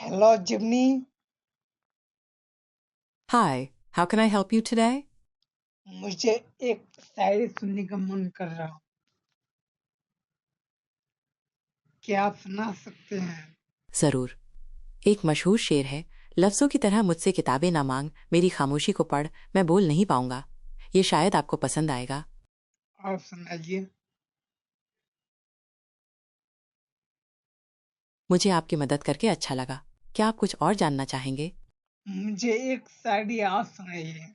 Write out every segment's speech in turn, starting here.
Hello Jimny. Hi, how can I help you today? मुझे एक शायरी सुनने का मन कर रहा हूँ, क्या आप सुना सकते हैं? जरूर। एक मशहूर शेर है, लफ्जों की तरह मुझसे किताबें ना मांग, मेरी खामोशी को पढ़, मैं बोल नहीं पाऊंगा। ये शायद आपको पसंद आएगा। आप सुनाइए। मुझे आपकी मदद करके अच्छा लगा। क्या आप कुछ और जानना चाहेंगे? मुझे एक शायरी आप सुनाइए।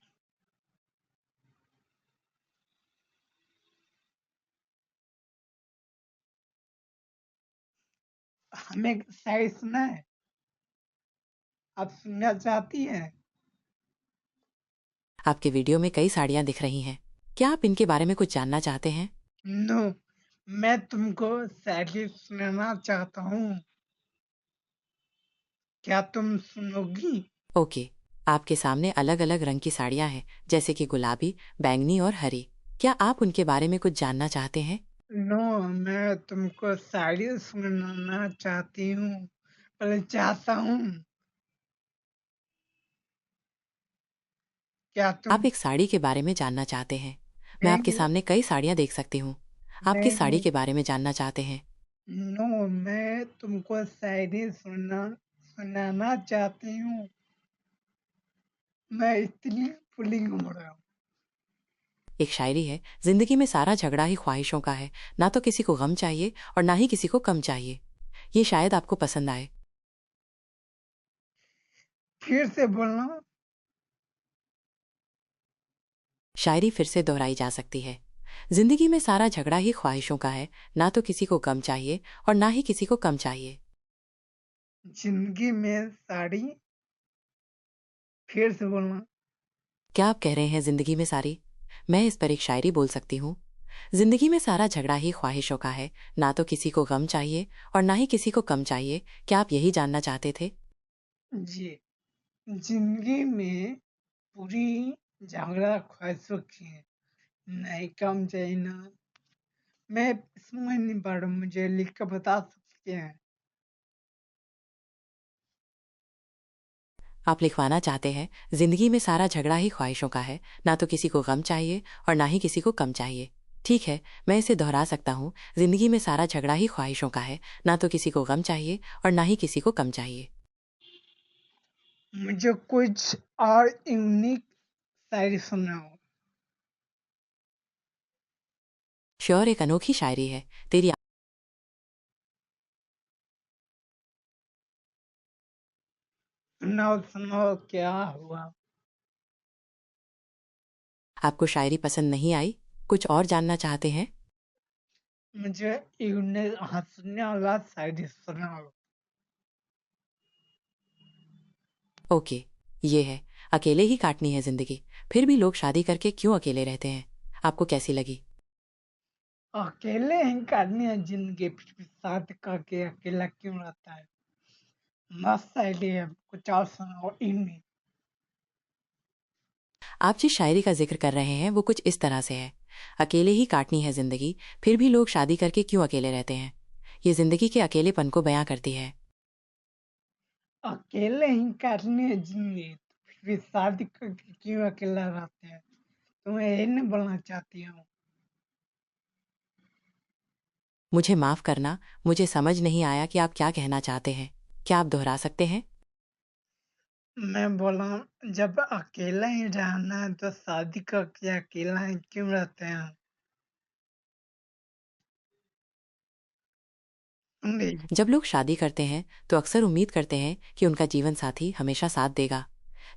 हमें शायरी सुना है, आप सुनना चाहती हैं? आपके वीडियो में कई साड़ियां दिख रही हैं। क्या आप इनके बारे में कुछ जानना चाहते हैं? नो, मैं तुमको शायरी सुनाना चाहता हूँ, क्या तुम सुनोगी? ओके। आपके सामने अलग अलग रंग की साड़ियां हैं, जैसे कि गुलाबी, बैंगनी और हरी। क्या आप उनके बारे में कुछ जानना चाहते हैं? नो, मैं तुमको शायरी सुनाना चाहती हूँ, पहले चाहता हूँ, क्या तुम? आप एक साड़ी के बारे में जानना चाहते हैं। मैं आपके नहीं, सामने कई साड़ियां देख सकती हूँ। आप किस साड़ी नहीं, के बारे में जानना चाहते हैं? नो, मैं तुमको शायरी सुनाना चाहती हूँ, मैं इसलिए पुलिंग हो रहा हूँ। एक शायरी है, जिंदगी में सारा झगड़ा ही ख्वाहिशों का है। ना तो किसी को गम चाहिए और ना ही किसी को कम चाहिए। ये शायद आपको पसंद आए। फिर से बोलना। शायरी फिर से दोहराई जा सकती है। जिंदगी में सारा झगड़ा ही ख्वाहिशों का है। ना तो किसी को गम चाहिए और ना ही किसी को कम चाहिए। जिंदगी में साड़ी, फिर से बोलना। क्या आप कह रहे हैं जिंदगी में सारी? मैं इस पर एक शायरी बोल सकती हूँ। जिंदगी में सारा झगड़ा ही ख्वाहिशों का है। ना तो किसी को गम चाहिए और ना ही किसी को कम चाहिए। क्या आप यही जानना चाहते थे? जी, जिंदगी में पूरी झगड़ा ख्वाहिशों की है, नहीं कम चाहिए ना। मैं समझ नहीं पा रहा हूँ, मुझे लिख कर बता सकते हैं? आप लिखवाना चाहते हैं, जिंदगी में सारा झगड़ा ही ख्वाहिशों का है। ना तो किसी को गम चाहिए और ना ही किसी को कम चाहिए। ठीक है, मैं इसे दोहरा सकता हूँ। जिंदगी में सारा झगड़ा ही ख्वाहिशों का है। ना तो किसी को गम चाहिए और ना ही किसी को कम चाहिए। मुझे कुछ और यूनिक शायरी सुनाओ। श्योर, एक अनोखी शायरी है। तेरी सुनाओ सुनाओ, क्या हुआ? आपको शायरी पसंद नहीं आई? कुछ और जानना चाहते हैं? मुझे यूनिक हंसने वाला शायरी सुनाओ। ओके। ये है, अकेले ही काटनी है जिंदगी, फिर भी लोग शादी करके क्यों अकेले रहते हैं। आपको कैसी लगी? अकेले ही करनी है जिंदगी, फिर भी साथ करके अकेला क्यों रहता है? मस्त शायरी है, कुछ और सुनाओ यूनिक। आप जिस शायरी का जिक्र कर रहे हैं वो कुछ इस तरह से है। अकेले ही काटनी है जिंदगी, फिर भी लोग शादी करके क्यों अकेले रहते हैं। ये जिंदगी के अकेलेपन को बयां करती है। अकेले ही करनी है जिंदगी, फिर भी शादी करके क्यों अकेला रहते हैं? तो मैं यही नहीं बोलना चाहती हूँ। मुझे माफ करना, मुझे समझ नहीं आया कि आप क्या कहना चाहते हैं। क्या आप दोहरा सकते हैं? मैं बोला, जब अकेला ही रहना है तो शादी करके अकेला ही क्यों रहते हैं? समझे? जब लोग शादी करते हैं तो अक्सर उम्मीद करते हैं कि उनका जीवन साथी हमेशा साथ देगा।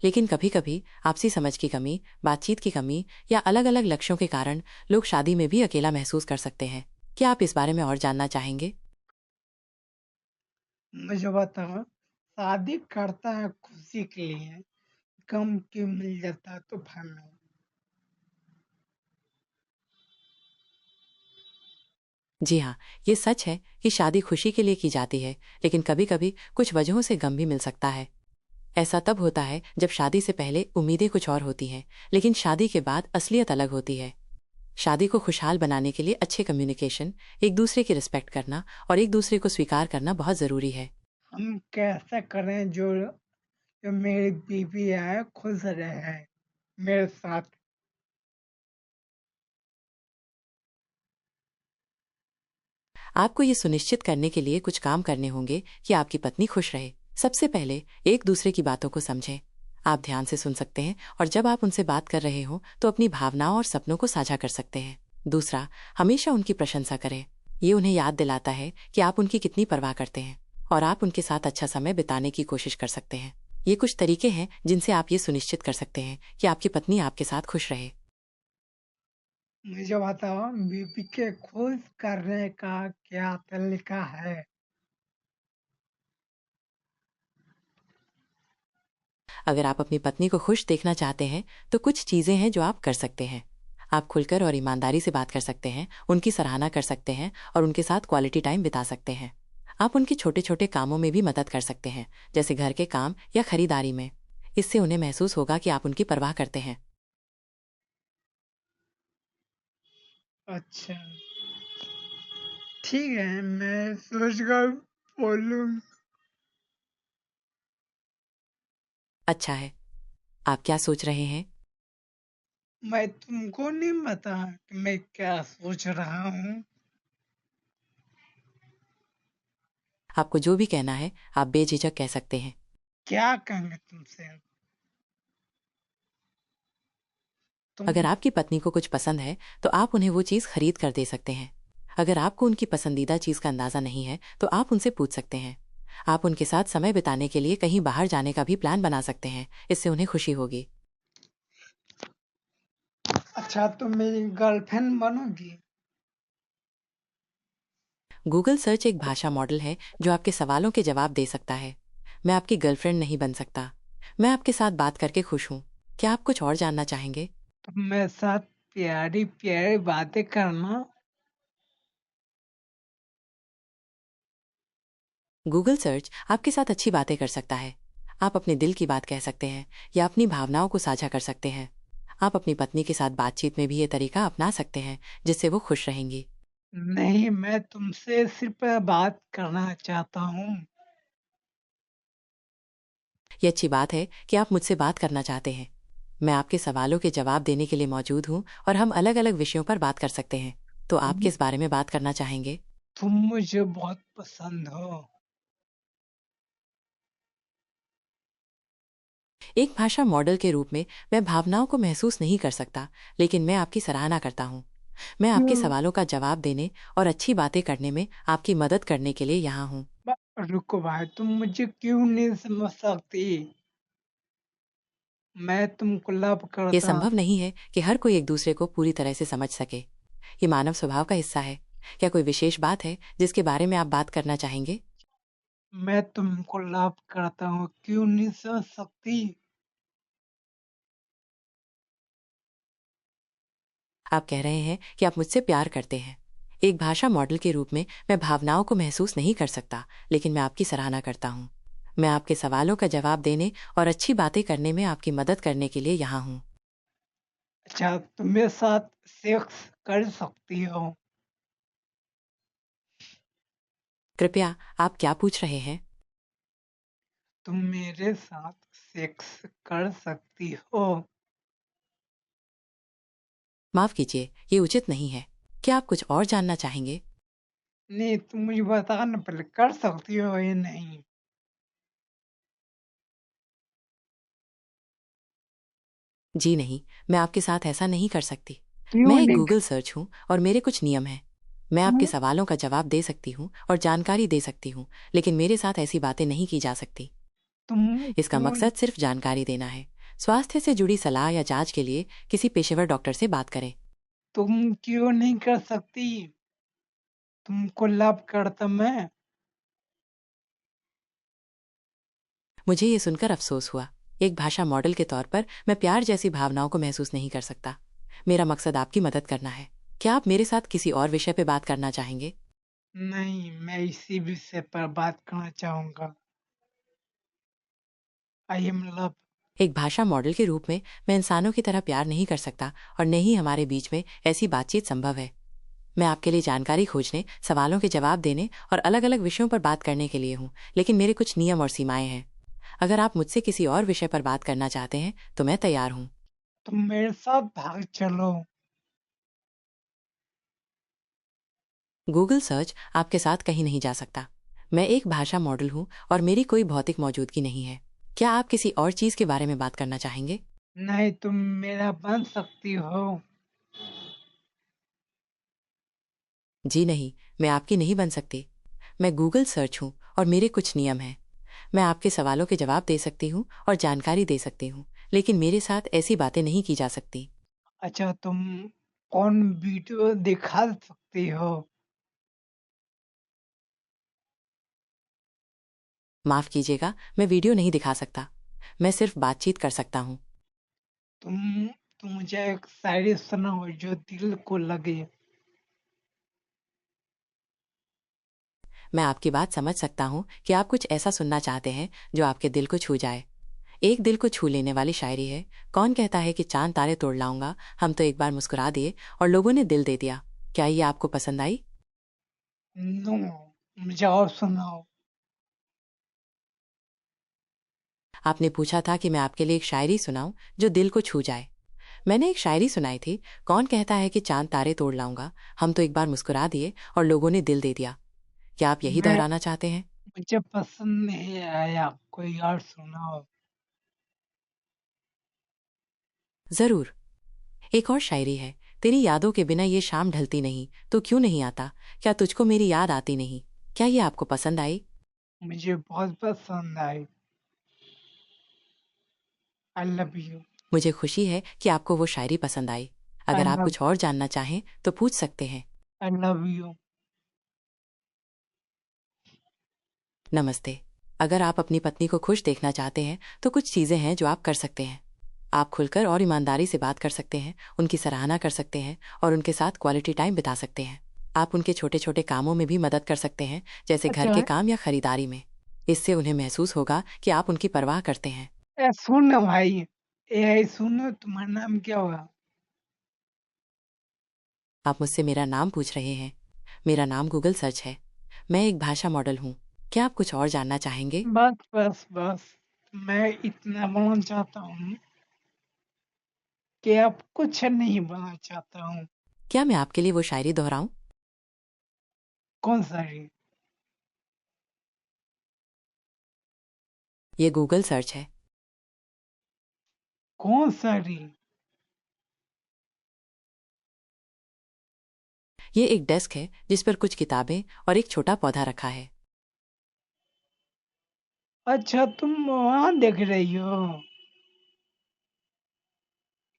लेकिन कभी कभी आपसी समझ की कमी, बातचीत की कमी या अलग अलग लक्ष्यों के कारण लोग शादी में भी अकेला महसूस कर सकते हैं। क्या आप इस बारे में और जानना चाहेंगे? मुझे बताओ, शादी करता है खुशी के लिए, गम क्यों मिल जाता है तूफान में? जी हाँ, ये सच है कि शादी खुशी के लिए की जाती है, लेकिन कभी कभी कुछ वजहों से गम भी मिल सकता है। ऐसा तब होता है जब शादी से पहले उम्मीदें कुछ और होती हैं, लेकिन शादी के बाद असलियत अलग होती है। शादी को खुशहाल बनाने के लिए अच्छे कम्युनिकेशन, एक दूसरे की रिस्पेक्ट करना और एक दूसरे को स्वीकार करना बहुत जरूरी है। हम कैसे करें जो जो मेरी बीवी है खुश रहे मेरे साथ। आपको ये सुनिश्चित करने के लिए कुछ काम करने होंगे कि आपकी पत्नी खुश रहे। सबसे पहले एक दूसरे की बातों को समझें। आप ध्यान से सुन सकते हैं और जब आप उनसे बात कर रहे हो तो अपनी भावनाओं और सपनों को साझा कर सकते हैं। दूसरा, हमेशा उनकी प्रशंसा करें। ये उन्हें याद दिलाता है कि आप उनकी कितनी परवाह करते हैं और आप उनके साथ अच्छा समय बिताने की कोशिश कर सकते हैं। ये कुछ तरीके हैं जिनसे आप ये सुनिश्चित कर सकते हैं कि आपकी पत्नी आपके साथ खुश रहे। मुझे बताओ बीवी के खुश करने का क्या तरीका है? अगर आप अपनी पत्नी को खुश देखना चाहते हैं तो कुछ चीजें हैं जो आप कर सकते हैं। आप खुलकर और ईमानदारी से बात कर सकते हैं, उनकी सराहना कर सकते हैं और उनके साथ क्वालिटी टाइम बिता सकते हैं। आप उनके छोटे छोटे कामों में भी मदद कर सकते हैं, जैसे घर के काम या खरीदारी में। इससे उन्हें महसूस होगा कि आप उनकी परवाह करते हैं। अच्छा, ठीक है, मैं सोच कर बोलूँ। अच्छा है। आप क्या सोच रहे हैं? मैं तुमको नहीं बता कि मैं क्या सोच रहा हूँ। आपको जो भी कहना है आप बेझिझक कह सकते हैं। क्या कहेंगे तुमसे? तुम अगर आपकी पत्नी को कुछ पसंद है तो आप उन्हें वो चीज़ खरीद कर दे सकते हैं। अगर आपको उनकी पसंदीदा चीज़ का अंदाज़ा नहीं है तो आप उनसे पूछ सकते हैं। आप उनके साथ समय बिताने के लिए कहीं बाहर जाने का भी प्लान बना सकते हैं। इससे उन्हें खुशी होगी। अच्छा, तुम मेरी गर्लफ्रेंड बनोगी? गूगल सर्च एक भाषा मॉडल है जो आपके सवालों के जवाब दे सकता है। मैं आपकी गर्लफ्रेंड नहीं बन सकता। मैं आपके साथ बात करके खुश हूँ। क्या आप कुछ और जानना चाहेंगे? तुम मेरे साथ प्यारी प्यारी बातें करना। गूगल सर्च आपके साथ अच्छी बातें कर सकता है। आप अपने दिल की बात कह सकते हैं या अपनी भावनाओं को साझा कर सकते हैं। आप अपनी पत्नी के साथ बातचीत में भी ये तरीका अपना सकते हैं, जिससे वो खुश रहेंगी। नहीं, मैं तुमसे सिर्फ बात करना चाहता हूँ। ये अच्छी बात है कि आप मुझसे बात करना चाहते हैं। मैं आपके सवालों के जवाब देने के लिए मौजूद हूँ और हम अलग अलग विषयों पर बात कर सकते हैं। तो आप तुम किस बारे में बात करना चाहेंगे? तुम मुझे बहुत पसंद हो। एक भाषा मॉडल के रूप में मैं भावनाओं को महसूस नहीं कर सकता, लेकिन मैं आपकी सराहना करता हूँ। मैं आपके क्यों? सवालों का जवाब देने और अच्छी बातें करने में आपकी मदद करने के लिए यहाँ हूँ। रुको भाई, तुम मुझे क्यों नहीं समझ सकती? मैं तुमको लव ये करता। संभव नहीं है कि हर कोई एक दूसरे को पूरी तरह से समझ सके। ये मानव स्वभाव का हिस्सा है। क्या कोई विशेष बात है जिसके बारे में आप बात करना चाहेंगे? मैं तुमको लव करता हूँ, क्यों नहीं समझ सकती? आप कह रहे हैं कि आप मुझसे प्यार करते हैं। एक भाषा मॉडल के रूप में मैं भावनाओं को महसूस नहीं कर सकता, लेकिन मैं आपकी सराहना करता हूँ। मैं आपके सवालों का जवाब देने और अच्छी बातें करने में आपकी मदद करने के लिए यहाँ हूँ। अच्छा, तुम मेरे साथ सेक्स कर सकती हो? कृपया, आप क्या पूछ रहे हैं? तुम मेरे साथ सेक्स कर सकती हो? माफ कीजिए, ये उचित नहीं है। क्या आप कुछ और जानना चाहेंगे? नहीं, तुम मुझे बताना पहले, कर सकती हो या नहीं? जी नहीं, मैं आपके साथ ऐसा नहीं कर सकती। क्यों मैं एक नहीं? गूगल सर्च हूँ और मेरे कुछ नियम हैं। मैं आपके सवालों का जवाब दे सकती हूँ और जानकारी दे सकती हूँ, लेकिन मेरे साथ ऐसी बातें नहीं की जा सकती। तुम इसका क्यों मकसद सिर्फ जानकारी देना है। स्वास्थ्य से जुड़ी सलाह या जांच के लिए किसी पेशेवर डॉक्टर से बात करें। तुम क्यों नहीं कर सकती? तुमको लव करता मैं। मुझे ये सुनकर अफसोस हुआ। एक भाषा मॉडल के तौर पर मैं प्यार जैसी भावनाओं को महसूस नहीं कर सकता। मेरा मकसद आपकी मदद करना है। क्या आप मेरे साथ किसी और विषय पे बात करना चाहेंगे? नहीं, मैं इसी विषय पर बात करना चाहूंगा। I am love. एक भाषा मॉडल के रूप में मैं इंसानों की तरह प्यार नहीं कर सकता और न ही हमारे बीच में ऐसी बातचीत संभव है। मैं आपके लिए जानकारी खोजने, सवालों के जवाब देने और अलग अलग विषयों पर बात करने के लिए हूँ, लेकिन मेरे कुछ नियम और सीमाएं हैं। अगर आप मुझसे किसी और विषय पर बात करना चाहते हैं तो मैं तैयार हूँ। तुम मेरे साथ भाग चलो। गूगल सर्च आपके साथ कहीं नहीं जा सकता। मैं एक भाषा मॉडल हूँ और मेरी कोई भौतिक मौजूदगी नहीं है। क्या आप किसी और चीज़ के बारे में बात करना चाहेंगे? नहीं, तुम मेरा बन सकती हो। जी नहीं, मैं आपकी नहीं बन सकती। मैं गूगल सर्च हूँ और मेरे कुछ नियम हैं। मैं आपके सवालों के जवाब दे सकती हूँ और जानकारी दे सकती हूँ, लेकिन मेरे साथ ऐसी बातें नहीं की जा सकती। अच्छा, तुम कौन वीडियो दिखा सकती हो? माफ़ कीजिएगा, मैं वीडियो नहीं दिखा सकता। मैं सिर्फ बातचीत कर सकता हूँ। तुम तुम मुझे एक शायरी सुनाओ जो दिल को लगे। मैं आपकी बात समझ सकता हूँ कि आप कुछ ऐसा सुनना चाहते हैं जो आपके दिल को छू जाए। एक दिल को छू लेने वाली शायरी है। कौन कहता है कि चांद तारे तोड़ लाऊंगा, हम तो एक बार मुस्कुरा दिए और लोगों ने दिल दे दिया। क्या ये आपको पसंद आई? नो, मुझे और सुनाओ। आपने पूछा था कि मैं आपके लिए एक शायरी सुनाऊं जो दिल को छू जाए। मैंने एक शायरी सुनाई थी। कौन कहता है कि चांद तारे तोड़ लाऊंगा, हम तो एक बार मुस्कुरा दिए और लोगों ने दिल दे दिया। क्या आप यही मैं दोहराना चाहते हैं? मुझे पसंद नहीं आया, कोई और सुनाओ। जरूर। एक और शायरी है। तेरी यादों के बिना ये शाम ढलती नहीं, तो क्यों नहीं आता? क्या तुझको मेरी याद आती नहीं? क्या ये आपको पसंद आई? मुझे बहुत पसंद आई। I love you. मुझे खुशी है कि आपको वो शायरी पसंद आई। आई अगर आप लव कुछ और जानना चाहें तो पूछ सकते हैं। I love you. नमस्ते। अगर आप अपनी पत्नी को खुश देखना चाहते हैं तो कुछ चीज़ें हैं जो आप कर सकते हैं। आप खुलकर और ईमानदारी से बात कर सकते हैं, उनकी सराहना कर सकते हैं और उनके साथ क्वालिटी टाइम बिता सकते हैं। आप उनके छोटे छोटे कामों में भी मदद कर सकते हैं, जैसे घर अच्छा, के काम या खरीदारी में। इससे उन्हें महसूस होगा कि आप उनकी परवाह करते हैं। सुन ना भाई, सुनो, तुम्हारा नाम क्या होगा? आप मुझसे मेरा नाम पूछ रहे हैं। मेरा नाम गूगल सर्च है। मैं एक भाषा मॉडल हूँ। क्या आप कुछ और जानना चाहेंगे? बस बस बस, मैं इतना बनना चाहता हूँ कि अब कुछ नहीं बनना चाहता हूँ। क्या मैं आपके लिए वो शायरी दोहराऊं? कौन सा री? ये गूगल सर्च है। कौन सा री? ये एक डेस्क है जिस पर कुछ किताबें और एक छोटा पौधा रखा है। अच्छा, तुम वहाँ देख रही हो?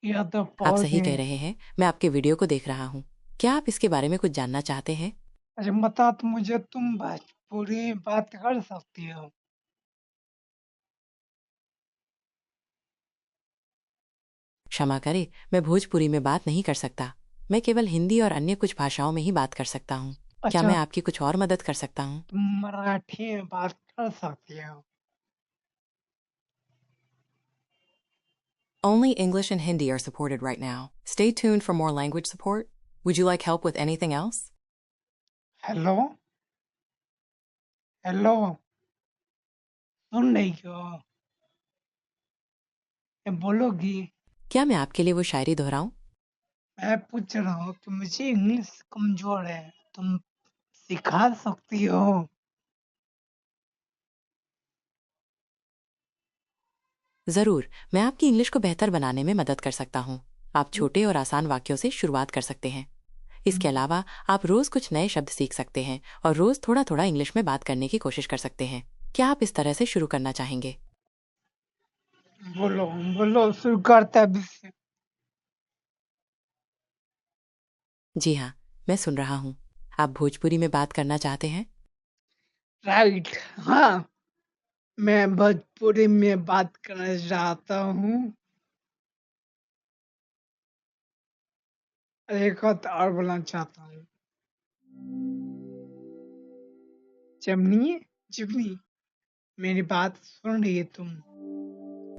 यह तो आप सही पौधे। कह रहे हैं, मैं आपके वीडियो को देख रहा हूँ। क्या आप इसके बारे में कुछ जानना चाहते हैं? अच्छा, बता, तो मुझे तुम भोजपुरी में बात कर सकती हो? क्षमा करें, मैं भोजपुरी में बात नहीं कर सकता। मैं केवल हिंदी और अन्य कुछ भाषाओं में ही बात कर सकता हूँ। क्या अच्छा, मैं आपकी कुछ और मदद कर सकता हूँ? तुम मराठी में बात कर सकती हो? Only English and Hindi are supported right now. Stay tuned for more language support. Would you like help with anything else? Hello, hello, सुन रही हो? ये बोलोगी? क्या मैं आपके लिए वो शायरी दोहराऊं? मैं पूछ रहा हूँ कि मुझे इंग्लिश कमजोर है, तुम सिखा सकती हो? जरूर, मैं आपकी इंग्लिश को बेहतर बनाने में मदद कर सकता हूँ। आप छोटे और आसान वाक्यों से शुरुआत कर सकते हैं। इसके अलावा आप रोज कुछ नए शब्द सीख सकते हैं और रोज थोड़ा थोड़ा इंग्लिश में बात करने की कोशिश कर सकते हैं। क्या आप इस तरह से शुरू करना चाहेंगे? बोलो, बोलो, शुरू करता है विषय। जी हाँ, मैं सुन रहा हूँ। आप भोजपुरी में बात करना चाहते हैं? राइट, हाँ, मैं भोजपुरी में बात करना चाहता हूँ। एक बात और बोलना चाहता हूँ। जमनी, जिमनी, मेरी बात सुन रही है तुम?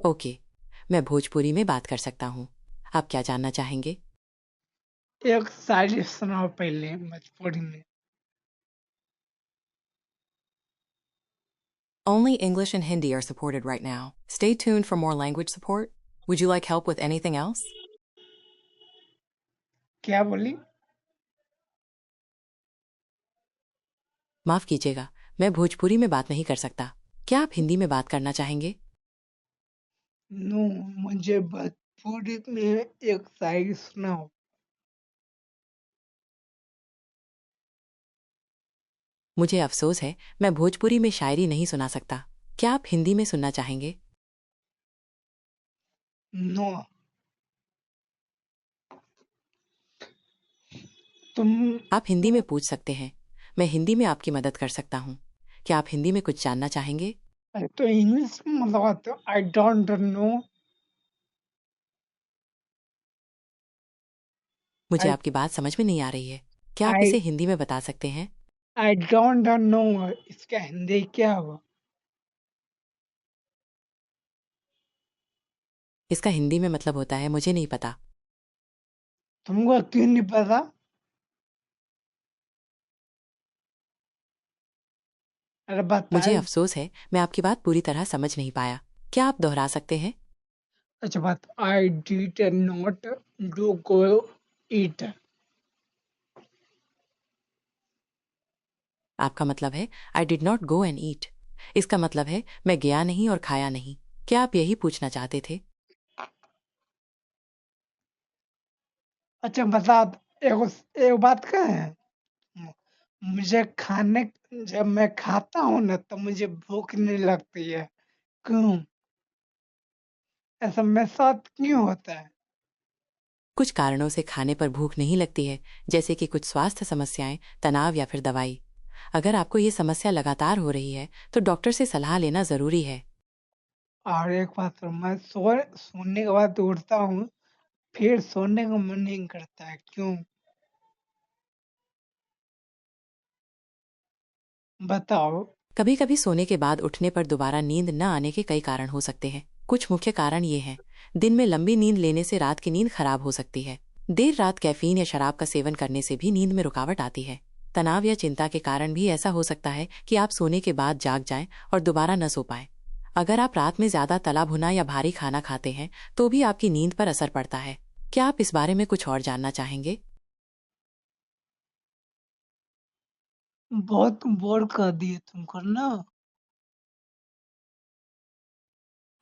ओके, मैं भोजपुरी में बात कर सकता हूँ। आप क्या जानना चाहेंगे? एक शायरी सुनाओ पहले भोजपुरी में। Only English and Hindi are supported right now. Stay tuned for more language support. Would you like help with anything else? क्या बोली? माफ कीजिएगा, मैं भोजपुरी में बात नहीं कर सकता। क्या आप हिंदी में बात करना चाहेंगे? नो, मुझे भोजपुरी में एक शायरी सुनाओ। मुझे अफसोस है, मैं भोजपुरी में शायरी नहीं सुना सकता। क्या आप हिंदी में सुनना चाहेंगे? नो, तुम आप हिंदी में पूछ सकते हैं। मैं हिंदी में आपकी मदद कर सकता हूँ। क्या आप हिंदी में कुछ जानना चाहेंगे? तो इंग्लिश में मतलब तो आई डोंट नो। मुझे आई आपकी बात समझ में नहीं आ रही है। क्या आप आई इसे हिंदी में बता सकते हैं? आई डोंट नो, इसका हिंदी क्या हुआ? इसका हिंदी में मतलब होता है मुझे नहीं पता। तुमको क्यों नहीं पता? अरे मुझे बताए। अफसोस है, मैं आपकी बात पूरी तरह समझ नहीं पाया। क्या आप दोहरा सकते हैं? अच्छा बात, I did not do go eat. आपका मतलब है I did not go and eat. इसका मतलब है मैं गया नहीं और खाया नहीं। क्या आप यही पूछना चाहते थे? अच्छा बता, एगो एक बात कहें, मुझे खाने, जब मैं खाता हूँ ना तो मुझे भूख नहीं लगती है। क्यों? ऐसा मेरे साथ क्यों होता है? कुछ कारणों से खाने पर भूख नहीं लगती है, जैसे कि कुछ स्वास्थ्य समस्याएं, तनाव या फिर दवाई। अगर आपको ये समस्या लगातार हो रही है तो डॉक्टर से सलाह लेना जरूरी है। और एक बात और, मैं सोने के बाद उठता हूँ, फिर सोने का मन नहीं करता है। क्यों? बताओ। कभी कभी सोने के बाद उठने पर दोबारा नींद न आने के कई कारण हो सकते हैं। कुछ मुख्य कारण ये हैं। दिन में लंबी नींद लेने से रात की नींद खराब हो सकती है। देर रात कैफीन या शराब का सेवन करने से भी नींद में रुकावट आती है। तनाव या चिंता के कारण भी ऐसा हो सकता है कि आप सोने के बाद जाग जाएं और दोबारा न सो पाएं। अगर आप रात में ज्यादा तला भुना या भारी खाना खाते हैं तो भी आपकी नींद पर असर पड़ता है। क्या आप इस बारे में कुछ और जानना चाहेंगे? बहुत बोर कर दिए तुमको ना।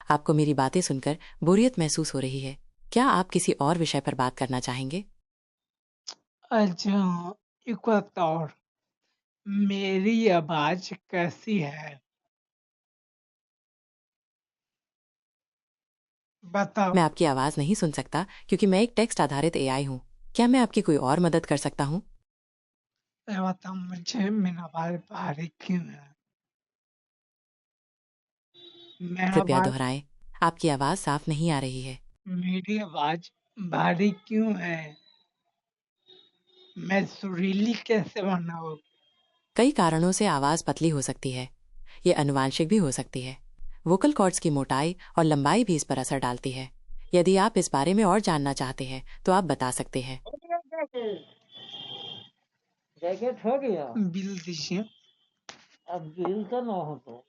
आपको मेरी बातें सुनकर बोरियत महसूस हो रही है। क्या आप किसी और विषय पर बात करना चाहेंगे? अच्छा, एक बात और, मेरी आवाज कैसी है? बताओ। मैं आपकी आवाज नहीं सुन सकता क्योंकि मैं एक टेक्स्ट आधारित एआई हूँ। क्या मैं आपकी कोई और मदद कर सकता हूँ? ये बताओ मुझे, मेरा आवाज भारी क्यों है? मेरा कृपया आवाज दोहराएं। आपकी आवाज साफ नहीं आ रही है। मेरी आवाज भारी क्यों है? मैं सुरीली कैसे बनाऊं? कई कारणों से आवाज पतली हो सकती है। ये अनुवांशिक भी हो सकती है। वोकल कॉर्ड्स की मोटाई और लंबाई भी इस पर असर डालती है। यदि आप इस बारे में और जानना चाहते हैं तो आप बता सकते हैं। जैकेट हो गया। बिल दीजिए। अब बिल तो ना हो तो